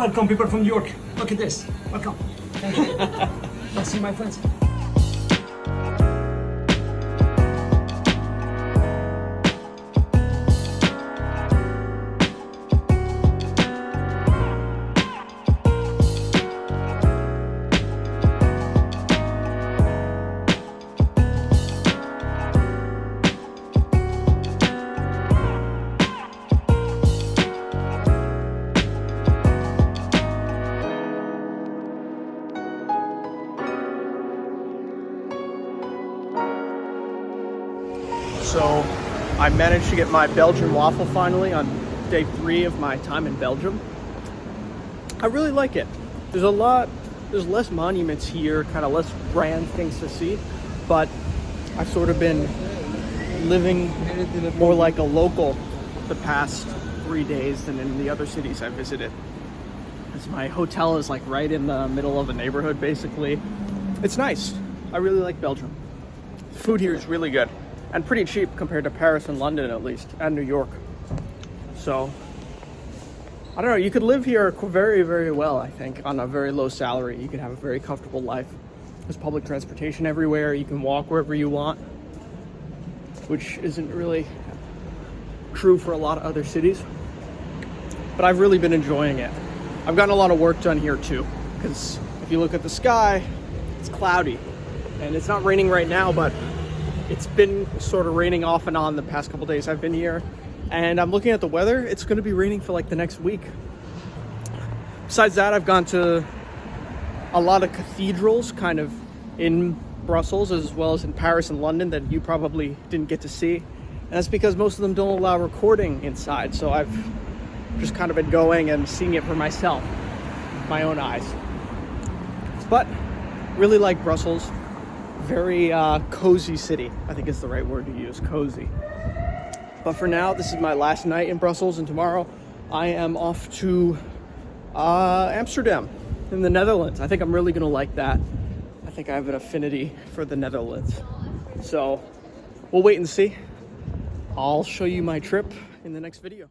Welcome, people from New York. Look at this. Welcome. Thank you. Let's see my friends. So I managed to get my Belgian waffle finally on day 3 of my time in Belgium. I really like it. There's less monuments here, kind of less grand things to see, but I've sort of been living more like a local the past 3 days than in the other cities I visited. Because my hotel is like right in the middle of a neighborhood basically. It's nice. I really like Belgium. The food here is really good. And pretty cheap compared to Paris and London, at least, and New York. So, I don't know, you could live here very, very well, I think, on a very low salary. You could have a very comfortable life. There's public transportation everywhere. You can walk wherever you want, which isn't really true for a lot of other cities. But I've really been enjoying it. I've gotten a lot of work done here, too, because if you look at the sky, it's cloudy. And it's not raining right now, but it's been sort of raining off and on the past couple days I've been here, and I'm looking at the weather. It's going to be raining for like the next week. Besides that, I've gone to a lot of cathedrals kind of in Brussels as well as in Paris and London that you probably didn't get to see, and that's because most of them don't allow recording inside, so I've just kind of been going and seeing it for myself with my own eyes. But really like Brussels. Very cozy city, I think is the right word to use, cozy. But for now, this is my last night in Brussels, and tomorrow I am off to Amsterdam in the Netherlands. I think I'm really gonna like that. I think I have an affinity for the Netherlands. So we'll wait and see. I'll show you my trip in the next video.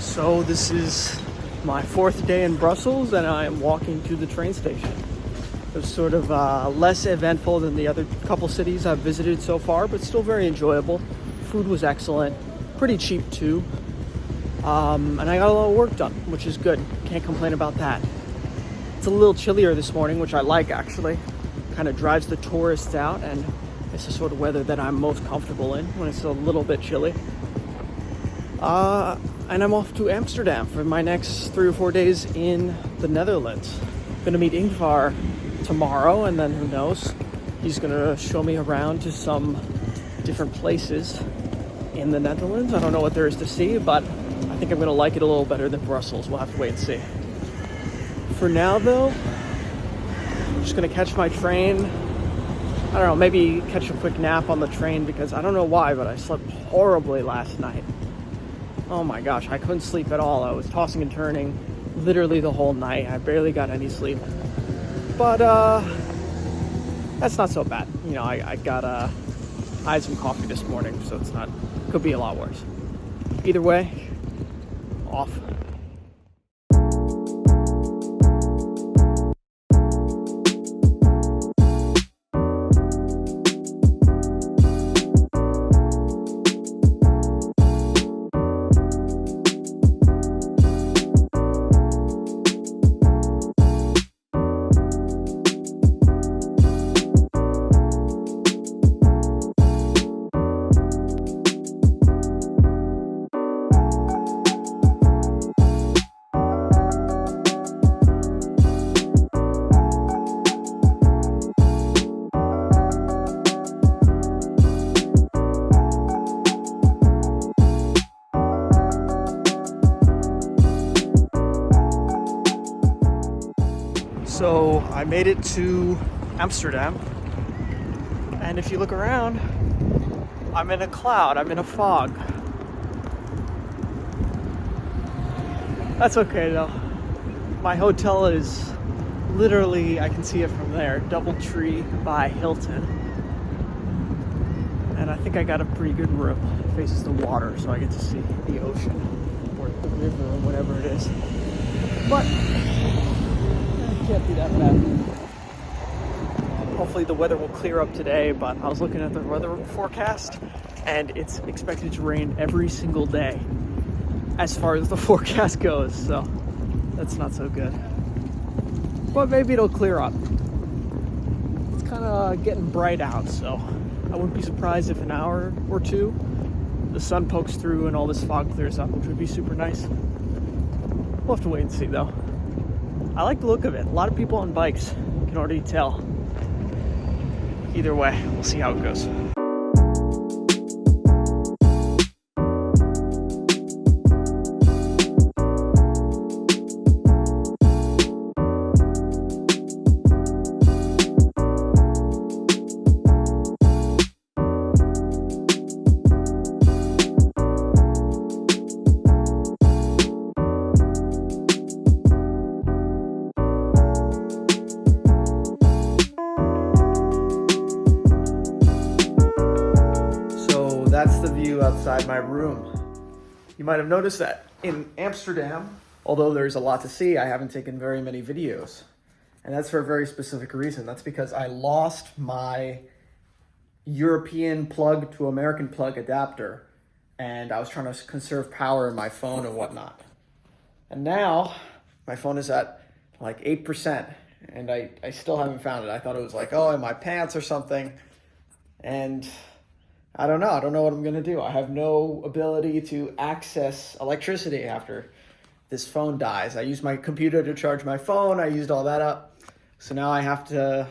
So this is my 4th day in Brussels, and I am walking to the train station. It was sort of less eventful than the other couple cities I've visited so far, but still very enjoyable. Food was excellent, pretty cheap too. And I got a lot of work done, which is good. Can't complain about that. It's a little chillier this morning, which I like actually. Kind of drives the tourists out, and it's the sort of weather that I'm most comfortable in when it's a little bit chilly. And I'm off to Amsterdam for my next 3 or 4 days in the Netherlands. Gonna meet Ingvar tomorrow, and then who knows, he's gonna show me around to some different places in the Netherlands. I don't know what there is to see, but I think I'm gonna like it a little better than Brussels. We'll have to wait and see. For now though, I'm just gonna catch my train. I don't know, maybe catch a quick nap on the train, because I don't know why, but I slept horribly last night. Oh my gosh, I couldn't sleep at all. I was tossing and turning literally the whole night. I barely got any sleep. But that's not so bad. You know, I had some coffee this morning, so it's not, could be a lot worse. Either way, off. So I made it to Amsterdam, and if you look around, I'm in a cloud, I'm in a fog. That's okay though. My hotel is literally, I can see it from there, DoubleTree by Hilton. And I think I got a pretty good room. It faces the water, so I get to see the ocean, or the river, or whatever it is. but it can't be that bad. Hopefully the weather will clear up today, but I was looking at the weather forecast and it's expected to rain every single day as far as the forecast goes, so that's not so good. But maybe it'll clear up. It's kind of getting bright out, so I wouldn't be surprised if an hour or two the sun pokes through and all this fog clears up, which would be super nice. We'll have to wait and see though. I like the look of it. A lot of people on bikes, you can already tell. Either way, we'll see how it goes. That's the view outside my room. You might have noticed that in Amsterdam, although there's a lot to see, I haven't taken very many videos. And that's for a very specific reason. That's because I lost my European plug to American plug adapter, and I was trying to conserve power in my phone and whatnot. And now my phone is at like 8%, and I still haven't found it. I thought it was like, oh, in my pants or something. And I don't know what I'm gonna do. I have no ability to access electricity after this phone dies. I used my computer to charge my phone. I used all that up. So now I have to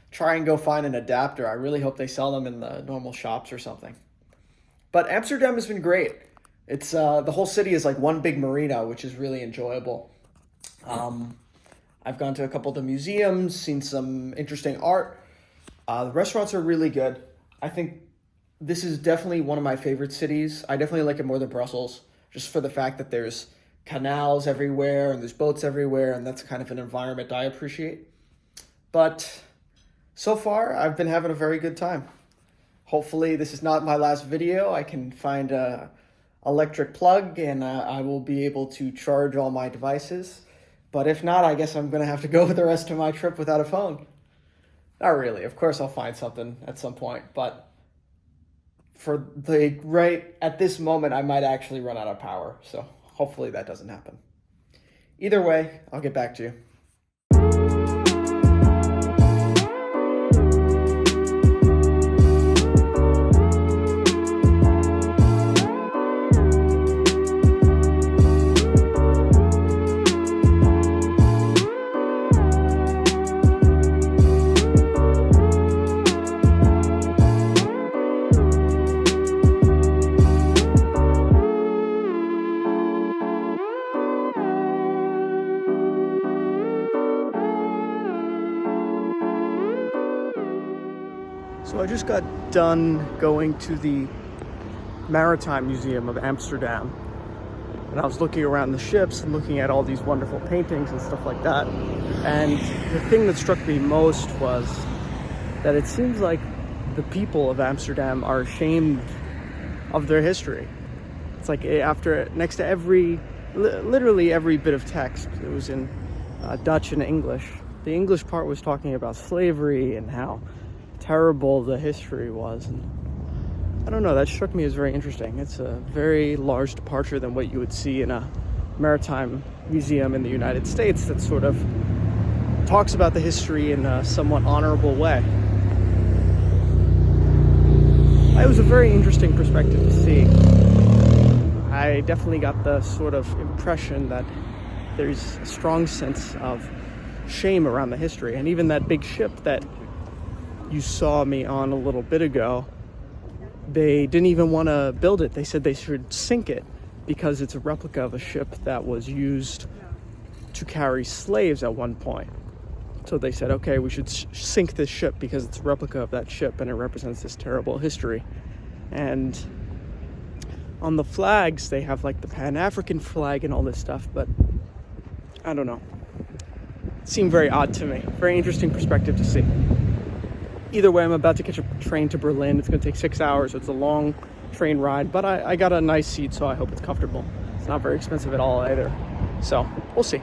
try and go find an adapter. I really hope they sell them in the normal shops or something. But Amsterdam has been great. It's the whole city is like one big marina, which is really enjoyable. I've gone to a couple of the museums, seen some interesting art. The restaurants are really good. I think this is definitely one of my favorite cities. I definitely like it more than Brussels, just for the fact that there's canals everywhere and there's boats everywhere, and that's kind of an environment I appreciate. But so far, I've been having a very good time. Hopefully, this is not my last video. I can find a electric plug and I will be able to charge all my devices. But if not, I guess I'm going to have to go the rest of my trip without a phone. Not really. Of course, I'll find something at some point, but for the right at this moment, I might actually run out of power. So hopefully that doesn't happen. Either way, I'll get back to you. So I just got done going to the Maritime Museum of Amsterdam, and I was looking around the ships and looking at all these wonderful paintings and stuff like that. And the thing that struck me most was that it seems like the people of Amsterdam are ashamed of their history. It's like next to literally every bit of text, it was in Dutch and English. The English part was talking about slavery and how terrible the history was. And I don't know, that struck me as very interesting. It's a very large departure than what you would see in a maritime museum in the United States that sort of talks about the history in a somewhat honorable way. It was a very interesting perspective to see. I definitely got the sort of impression that there's a strong sense of shame around the history. And even that big ship that you saw me on a little bit ago, they didn't even want to build it. They said they should sink it because it's a replica of a ship that was used to carry slaves at one point. So they said, okay, we should sink this ship because it's a replica of that ship and it represents this terrible history. And on the flags, they have like the Pan-African flag and all this stuff, but I don't know. It seemed very odd to me. Very interesting perspective to see. Either way, I'm about to catch a train to Berlin. It's going to take 6 hours. So it's a long train ride, but I got a nice seat, so I hope it's comfortable. It's not very expensive at all either. So we'll see.